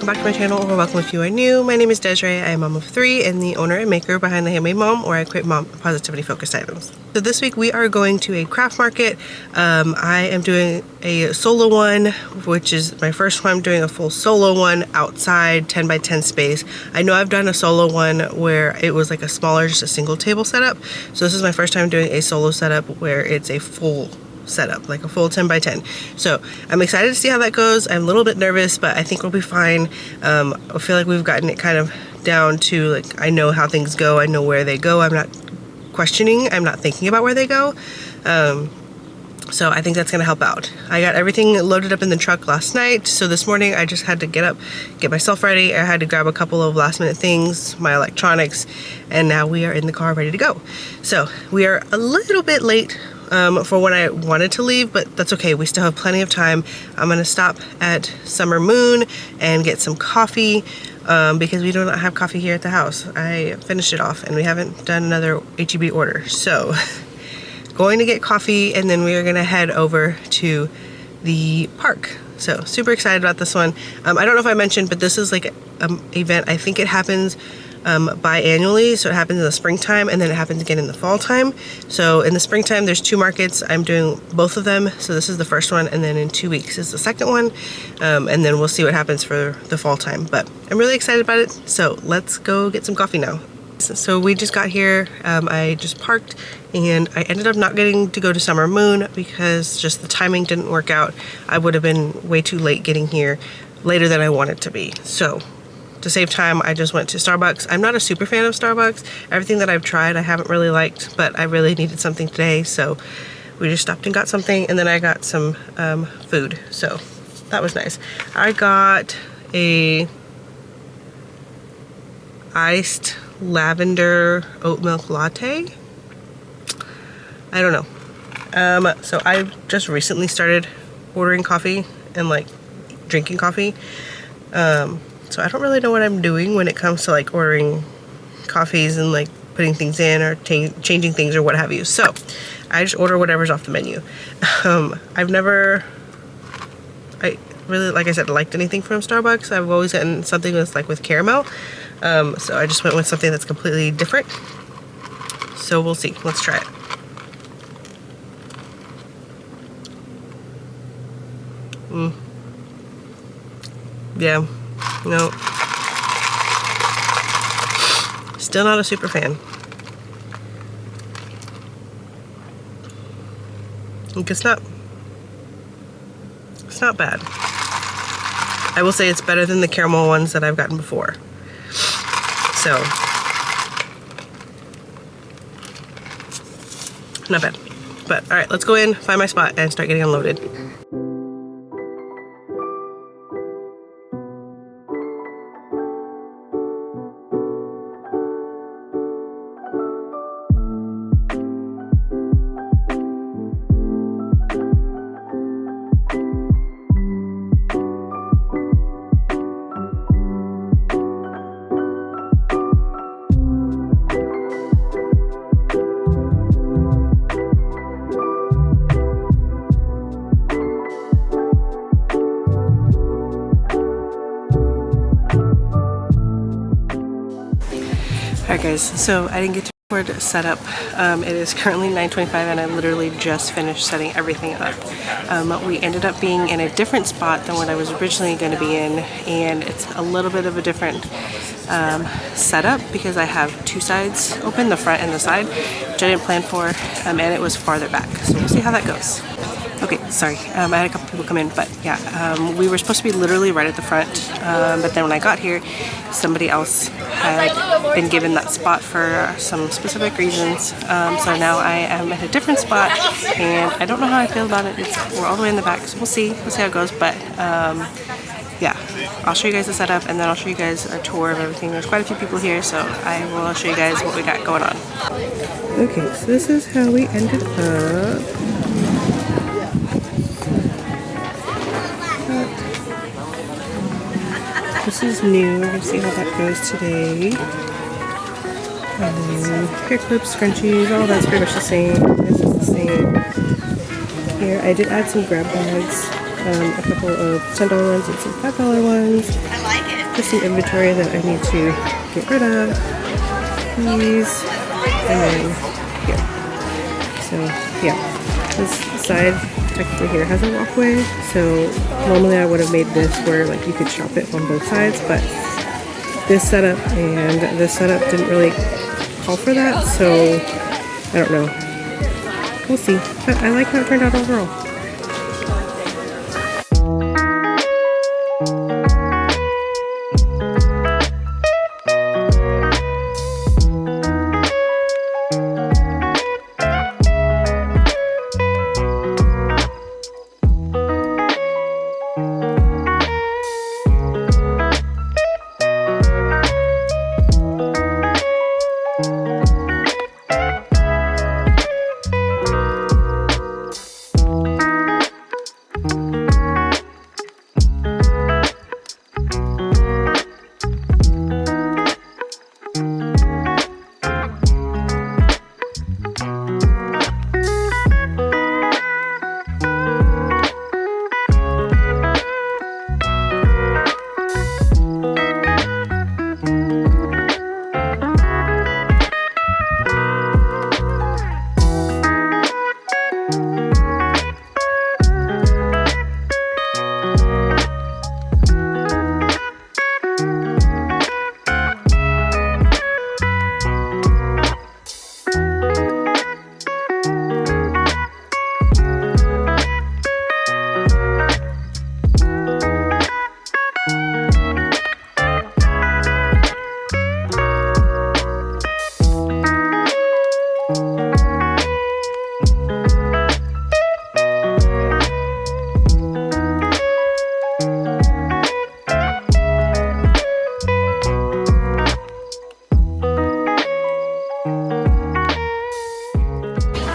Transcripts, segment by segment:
welcome back to my channel, or welcome if you are new. My name is Desiree. I am mom of 3 and the owner and maker behind the Handmade Mom, or I Create Mom Positivity Focused Items. So this week we are going to a craft market. I am doing a solo one, which is my first one. I'm doing a full solo one outside 10 by 10 space. I know I've done a solo one where it was like a smaller, just a single table setup. So this is my first time doing a solo setup where it's a full setup, like a full 10 by 10. So I'm excited to see how that goes. I'm a little bit nervous, but I think we'll be fine. I feel like we've gotten it kind of down to, like, I know how things go. I know where they go. I'm not questioning. I'm not thinking about where they go. So I think that's going to help out. I got everything loaded up in the truck last night. So this morning I just had to get up, get myself ready. I had to grab a couple of last minute things, my electronics, and now we are in the car ready to go. So we are a little bit late for when I wanted to leave, but that's okay. We still have plenty of time. I'm gonna stop at Summer Moon and get some coffee because we do not have coffee here at the house. I finished it off and we haven't done another HEB order. So going to get coffee, and then we are gonna head over to the park. So super excited about this one. I don't know if I mentioned, but this is like an event. I think it happens biannually, so it happens in the springtime and then it happens again in the fall time. So in the springtime there's 2 markets. I'm doing both of them, so this is the first one, and then in 2 weeks is the second one, and then we'll see what happens for the fall time. But I'm really excited about it, so let's go get some coffee now. So we just got here. I just parked and I ended up not getting to go to Summer Moon because just the timing didn't work out. I would have been way too late getting here, later than I wanted to be. So to save time, I just went to Starbucks. I'm not a super fan of Starbucks. Everything that I've tried I haven't really liked, but I really needed something today, so we just stopped and got something, and then I got some food, so that was nice. I got a iced lavender oat milk latte. I don't know. So I just recently started ordering coffee and like drinking coffee. So I don't really know what I'm doing when it comes to like ordering coffees and like putting things in or changing things or what have you. So I just order whatever's off the menu. I really, like I said, liked anything from Starbucks. I've always gotten something that's like with caramel. So I just went with something that's completely different. So we'll see. Let's try it. Yeah. No. Still not a super fan. Like, it's not bad. I will say it's better than the caramel ones that I've gotten before. So, not bad. But all right, let's go in, find my spot, and start getting unloaded. Alright guys, so I didn't get to record setup. It is currently 9:25 and I literally just finished setting everything up. We ended up being in a different spot than what I was originally going to be in, and it's a little bit of a different setup because I have 2 sides open, the front and the side, which I didn't plan for, and it was farther back. So we'll see how that goes. Okay, sorry, I had a couple people come in, but yeah, we were supposed to be literally right at the front, but then when I got here, somebody else had been given that spot for some specific reasons, so now I am at a different spot, and I don't know how I feel about it. We're all the way in the back, so we'll see how it goes, but yeah, I'll show you guys the setup, and then I'll show you guys a tour of everything. There's quite a few people here, so I will show you guys what we got going on. Okay, so this is how we ended up. This is new. We're going to see how that goes today. Hair clips, scrunchies, all that's pretty much the same. This is the same. Here, I did add some grab bags. A couple of $10 ones and some $5 ones. I like it. just some inventory that I need to get rid of. These, and then here. So yeah, this side technically here has a walkway. So normally I would have made this where like you could shop it on both sides, but this setup and this setup didn't really call for that. So I don't know. We'll see. But I like how it turned out overall.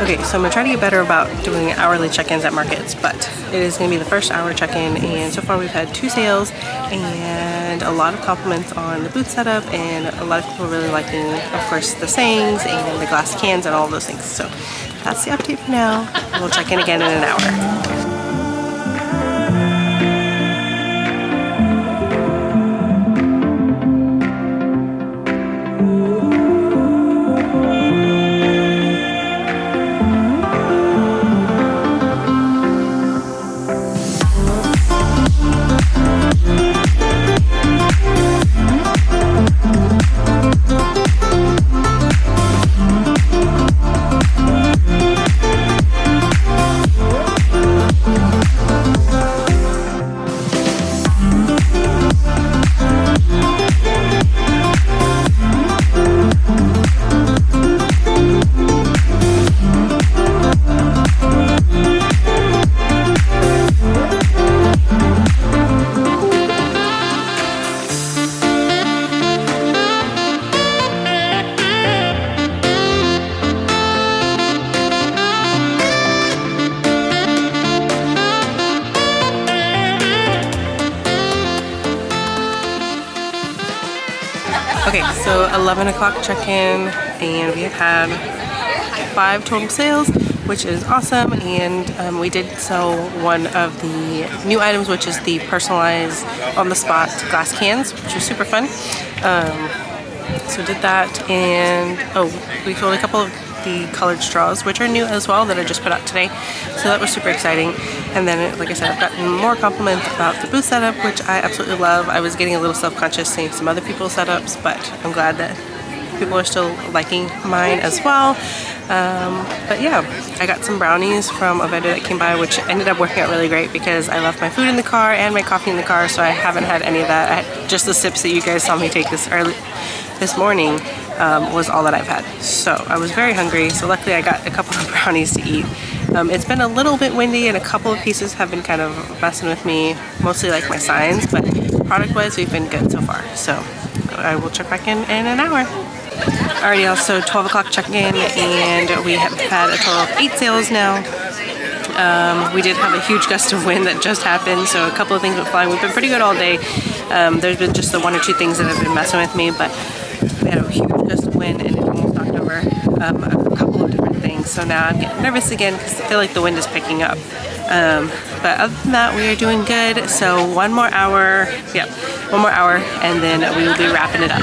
Okay, so I'm gonna try to get better about doing hourly check-ins at markets, but it is gonna be the first hour check-in, and so far we've had 2 sales and a lot of compliments on the booth setup, and a lot of people really liking, of course, the sayings and the glass cans and all those things. So that's the update for now. We'll check in again in an hour. Okay, so 11 o'clock check-in, and we have had 5 total sales, which is awesome. And we did sell one of the new items, which is the personalized on-the-spot glass cans, which was super fun. So did that, and we filled a couple of the colored straws, which are new as well, that I just put out today. So that was super exciting. And then, like I said, I've gotten more compliments about the booth setup, which I absolutely love. I was getting a little self-conscious seeing some other people's setups, but I'm glad that people are still liking mine as well. But yeah, I got some brownies from a vendor that came by, which ended up working out really great because I left my food in the car and my coffee in the car, so I haven't had any of that. I had just the sips that you guys saw me take this morning was all that I've had. So I was very hungry, so luckily I got a couple of brownies to eat. It's been a little bit windy and a couple of pieces have been kind of messing with me, mostly like my signs, but product-wise we've been good so far. So I will check back in an hour. Alrighty, also 12 o'clock check-in, and we have had a total of 8 sales now. We did have a huge gust of wind that just happened, so a couple of things went flying. We've been pretty good all day. There's been just the 1 or 2 things that have been messing with me, but we had a huge gust of wind and it almost knocked over a couple of different things. So now I'm getting nervous again because I feel like the wind is picking up. But other than that, we are doing good. So one more hour, and then we will be wrapping it up.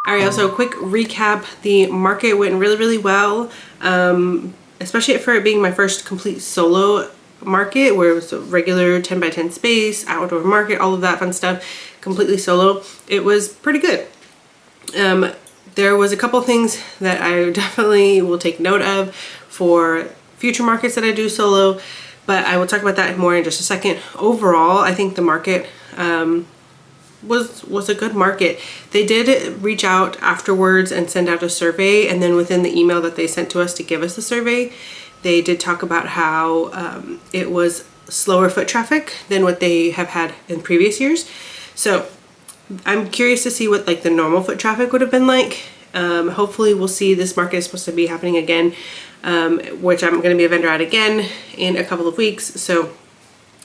Alright, so a quick recap. The market went really well, especially for it being my first complete solo market where it was a regular 10 by 10 space, outdoor market, all of that fun stuff, completely solo. It was pretty good. There was a couple things that I definitely will take note of for future markets that I do solo, but I will talk about that more in just a second. Overall, I think the market was a good market. They did reach out afterwards and send out a survey, and then within the email that they sent to us to give us the survey, they did talk about how it was slower foot traffic than what they have had in previous years. So I'm curious to see what like the normal foot traffic would have been like. Hopefully we'll see. This market is supposed to be happening again, which I'm going to be a vendor at again in a couple of weeks. So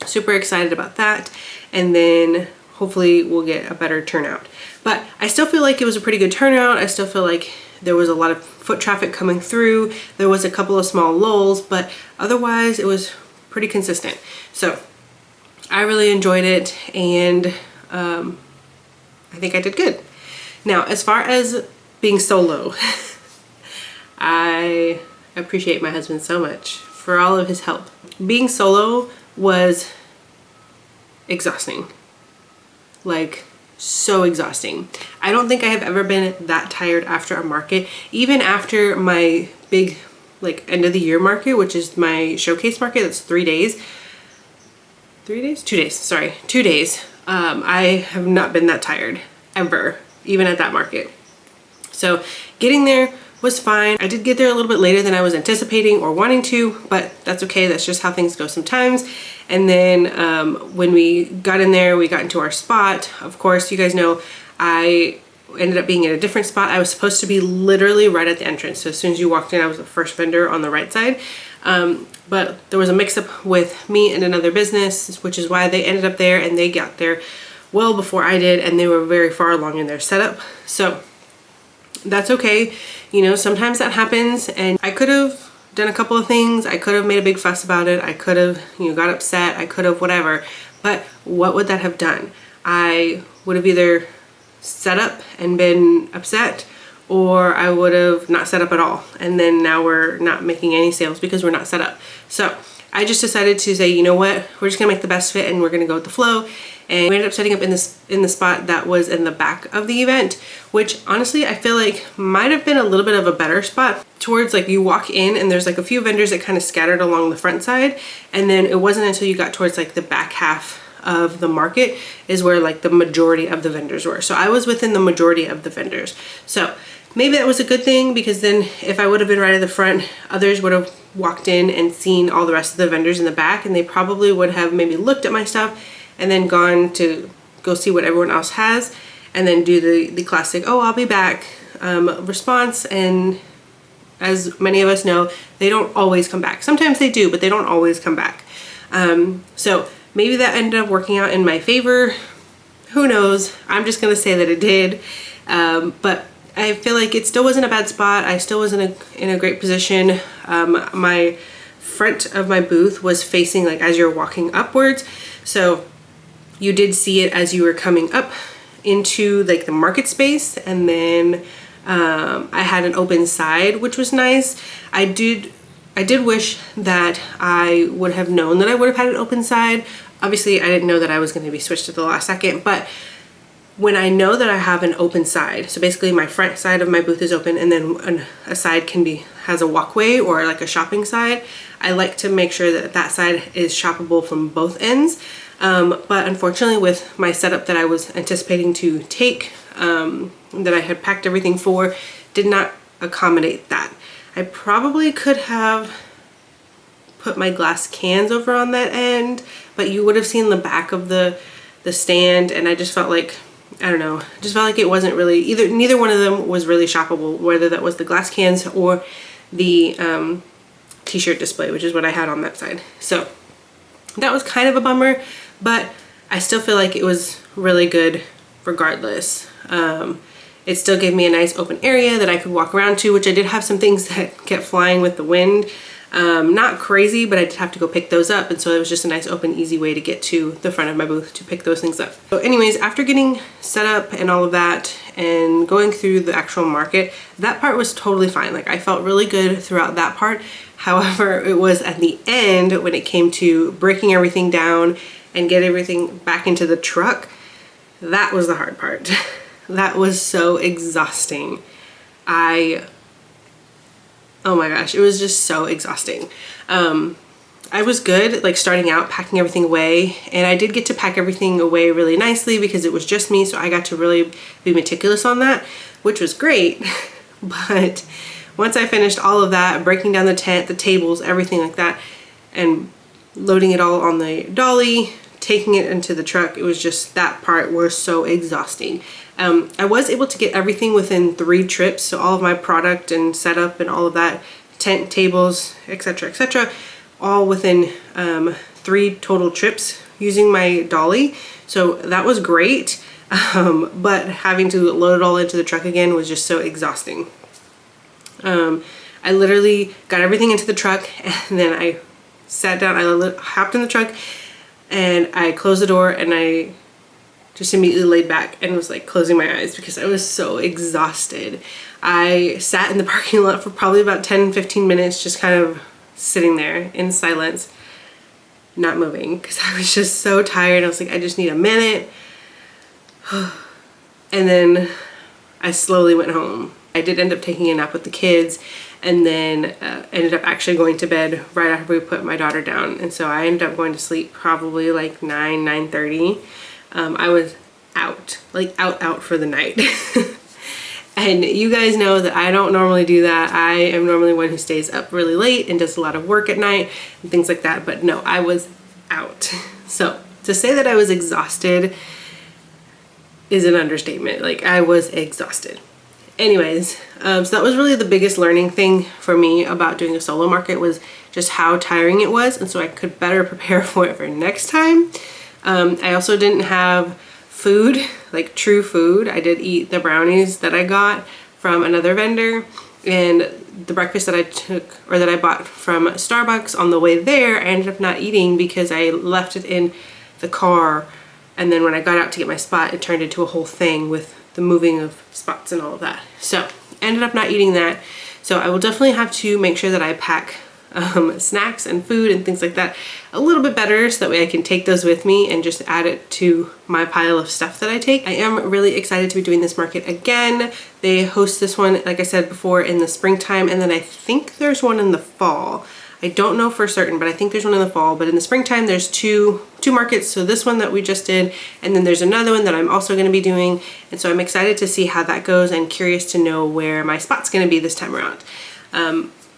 super excited about that. And then hopefully we'll get a better turnout. But I still feel like it was a pretty good turnout. I still feel like there was a lot of foot traffic coming through. There was a couple of small lulls, but otherwise it was pretty consistent. So I really enjoyed it, and I think I did good. Now, as far as being solo, I appreciate my husband so much for all of his help. Being solo was exhausting. Like, so exhausting. I don't think I have ever been that tired after a market, even after my big like end of the year market, which is my showcase market. That's 3 days. 2 days, sorry, 2 days. I have not been that tired ever, even at that market. So getting there was fine. I did get there a little bit later than I was anticipating or wanting to, but that's okay. That's just how things go sometimes. And then when we got in there, we got into our spot. Of course, you guys know I ended up being in a different spot. I was supposed to be literally right at the entrance. So as soon as you walked in, I was the first vendor on the right side. But there was a mix-up with me and another business, which is why they ended up there, and they got there well before I did, and they were very far along in their setup. So that's okay. You know, sometimes that happens, and I could have done a couple of things. I could have made a big fuss about it. I could have, you know, got upset. I could have whatever. But what would that have done? I would have either set up and been upset, or I would have not set up at all. And then now we're not making any sales because we're not set up. So I just decided to say, you know what, we're just gonna make the best fit and we're gonna go with the flow. And we ended up setting up in the spot that was in the back of the event, which honestly I feel like might have been a little bit of a better spot. Towards, like, you walk in and there's like a few vendors that kind of scattered along the front side, and then it wasn't until you got towards like the back half of the market is where like the majority of the vendors were. So I was within the majority of the vendors. So maybe that was a good thing, because then if I would have been right at the front, others would have walked in and seen all the rest of the vendors in the back, and they probably would have maybe looked at my stuff and then gone to go see what everyone else has, and then do the classic, oh, I'll be back response. And as many of us know, they don't always come back. Sometimes they do, but they don't always come back. So maybe that ended up working out in my favor. Who knows? I'm just gonna say that it did. But I feel like it still wasn't a bad spot. I still was in a great position. My front of my booth was facing, like, as you're walking upwards. So you did see it as you were coming up into like the market space, and then I had an open side, which was nice. I did wish that I would have known that I would have had an open side. Obviously, I didn't know that I was going to be switched at the last second, but when I know that I have an open side, so basically my front side of my booth is open, and then a side has a walkway or like a shopping side, I like to make sure that that side is shoppable from both ends. But unfortunately, with my setup that I was anticipating to take, that I had packed everything for, did not accommodate that. I probably could have put my glass cans over on that end, but you would have seen the back of the stand, and I just felt like, I don't know, just felt like it wasn't really, neither one of them was really shoppable, whether that was the glass cans or the t-shirt display, which is what I had on that side. So that was kind of a bummer, but I still feel like it was really good regardless. It still gave me a nice open area that I could walk around to, which I did have some things that kept flying with the wind. Not crazy, but I did have to go pick those up, and so it was just a nice open easy way to get to the front of my booth to pick those things up. So anyways, after getting set up and all of that and going through the actual market, that part was totally fine. Like, I felt really good throughout that part. However, it was at the end when it came to breaking everything down and get everything back into the truck, that was the hard part. That was so exhausting. Oh my gosh, it was just so exhausting. I was good, like, starting out, packing everything away, and I did get to pack everything away really nicely because it was just me, so I got to really be meticulous on that, which was great. But once I finished all of that, breaking down the tent, the tables, everything like that, and loading it all on the dolly, taking it into the truck, it was just, that part was so exhausting. I was able to get everything within 3 trips, so all of my product and setup and all of that, tent, tables, etc., all within 3 total trips using my dolly. So that was great, but having to load it all into the truck again was just so exhausting. I literally got everything into the truck, and then I sat down, I hopped in the truck, and I closed the door, and I just immediately laid back and was like closing my eyes because I was so exhausted. I sat in the parking lot for probably about 10-15 minutes, just kind of sitting there in silence, not moving, because I was just so tired. I was like, I just need a minute. And then I slowly went home. I did end up taking a nap with the kids, and then ended up actually going to bed right after we put my daughter down. And so I ended up going to sleep probably like 9:30. I was out, like out for the night. And you guys know that I don't normally do that. I am normally one who stays up really late and does a lot of work at night and things like that. But no, I was out. So to say that I was exhausted is an understatement. Like, I was exhausted. Anyways, so that was really the biggest learning thing for me about doing a solo market, was just how tiring it was, and so I could better prepare for it for next time. I also didn't have food, like true food. I did eat the brownies that I got from another vendor, and the breakfast that I took, or that I bought from Starbucks on the way there, I ended up not eating because I left it in the car, and then when I got out to get my spot, it turned into a whole thing with the moving of spots and all of that. So ended up not eating that. So I will definitely have to make sure that I pack snacks and food and things like that a little bit better, so that way I can take those with me and just add it to my pile of stuff that I take. I am really excited to be doing this market again. They host this one, like I said before, in the springtime, and then I think there's one in the fall. I don't know for certain, but I think there's one in the fall. But in the springtime, there's two markets. So this one that we just did, and then there's another one that I'm also going to be doing. And so I'm excited to see how that goes and curious to know where my spot's going to be this time around.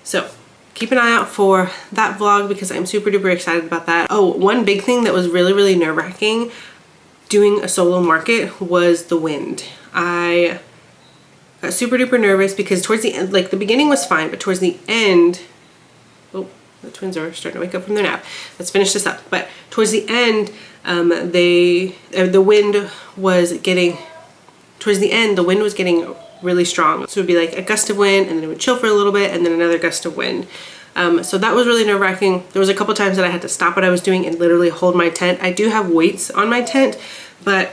So keep an eye out for that vlog because I'm super duper excited about that. Oh, one big thing that was really, really nerve-wracking doing a solo market was the wind. I got super duper nervous because towards the end, like the beginning was fine, but towards the end, oh, the twins are starting to wake up from their nap. Let's finish this up. But towards the end, the wind was getting, towards the end, the wind was getting really strong. So it would be like a gust of wind, and then it would chill for a little bit, and then another gust of wind. So that was really nerve-wracking. There was a couple times that I had to stop what I was doing and literally hold my tent. I do have weights on my tent, but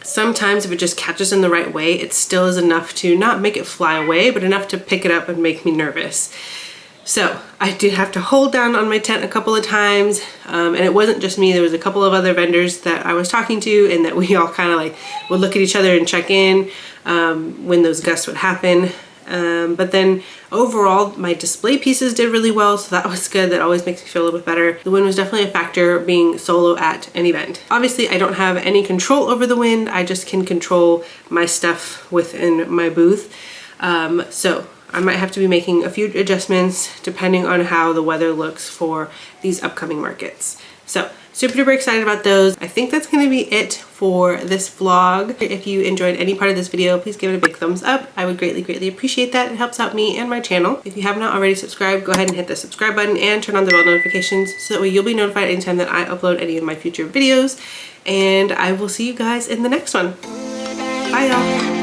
sometimes if it just catches in the right way, it still is enough to not make it fly away, but enough to pick it up and make me nervous. So I did have to hold down on my tent a couple of times, and it wasn't just me. There was a couple of other vendors that I was talking to, and that we all kind of like would look at each other and check in when those gusts would happen. But then overall, my display pieces did really well, so that was good. That always makes me feel a little bit better. The wind was definitely a factor being solo at an event. Obviously, I don't have any control over the wind. I just can control my stuff within my booth. So I might have to be making a few adjustments depending on how the weather looks for these upcoming markets. So super duper excited about those. I think that's going to be it for this vlog. If you enjoyed any part of this video, please give it a big thumbs up. I would greatly, greatly appreciate that. It helps out me and my channel. If you have not already subscribed, go ahead and hit the subscribe button and turn on the bell notifications so that way you'll be notified anytime that I upload any of my future videos. And I will see you guys in the next one. Bye y'all.